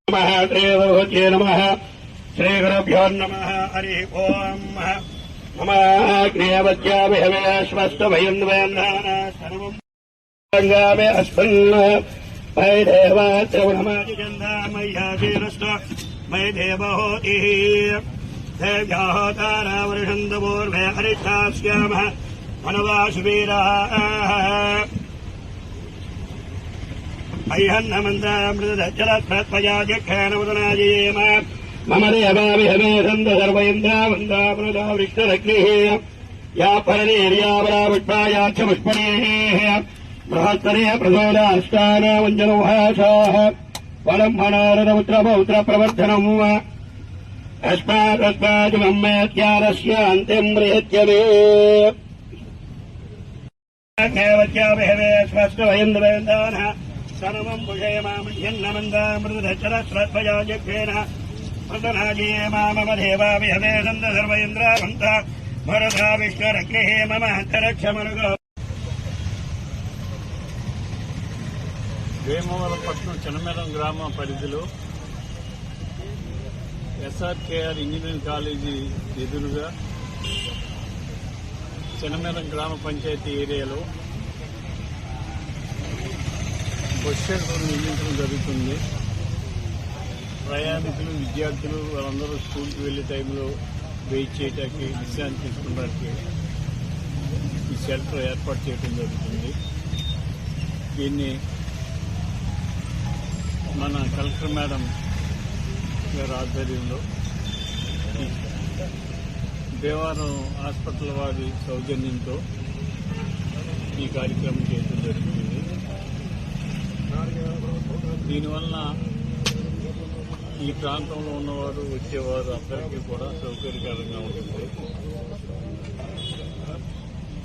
श्रीभगवत्यै नमः। श्रीगुरुभ्यो नमः। हरिः ओम्। मम ज्ञेयवत्याभिहवे स्वस्तभयन्वयन्नानास्तनमुङ्गामे अस्मिन् मयि देवात्रवणमाजिजन्दा मय्याशीरस्त मयि देवहोतिः देव्याः तारावर्षन्दपूर्वे हरिष्ठास्यामः मनवासुवीराः अह्यन्नमन्दामृतजलत्प्रत्पयाजक्षाणमुदनाजयेम मम देवाभिहमे सन्द सर्वैन्द्रा वन्दामृता वृष्टरग्निः या परनेर्यावरा पुष्पायाच्च पुष्पणेः बृहत्तरे प्रचोदाष्टानावञ्जनोहासाः फलम् मनारदपुत्रपौत्रप्रवर्धनम् अस्मात्तस्माजुमम् मेत्यारस्य अन्तिम् बृहत्यमे ज्ञेयवत्याभिहवे स्वस्तभयन्द्रवेन्दानः सर्वम् भुषयमामह्यन्नमन्दामृतचरस्रत्वयाजक्षेण मृतनाजीये मम देवाभिहवे सन्द सर्वैन्द्रावन्त भरता विष्णुरग्निः मम हस्तरक्षमनुगो వేమవరపట్నం చిన్నమేరం గ్రామ పరిధిలో ఎస్ఆర్కేఆర్ ఇంజనీరింగ్ కాలేజీ ఎదురుగా చిన్నమేరం గ్రామ పంచాయతీ ఏరియాలో బస్ షెల్టర్ నిర్మించడం జరుగుతుంది. ప్రయాణికులు విద్యార్థులు వాళ్ళందరూ స్కూల్కి వెళ్లే టైంలో వెయిట్ చేయడానికి విశ్రాంతి తీసుకోవడానికి ఈ షెల్టర్ ఏర్పాటు చేయడం జరుగుతుంది. దీన్ని మన కలెక్టర్ మేడం గారి ఆధ్వర్యంలో దేవారం హాస్పిటల్ వారి సౌజన్యంతో ఈ కార్యక్రమం చేయడం జరుగుతుంది. దీనివల్ల ఈ ప్రాంతంలో ఉన్నవారు వచ్చేవారు అందరికీ కూడా సౌకర్యకరంగా ఉంటుంది.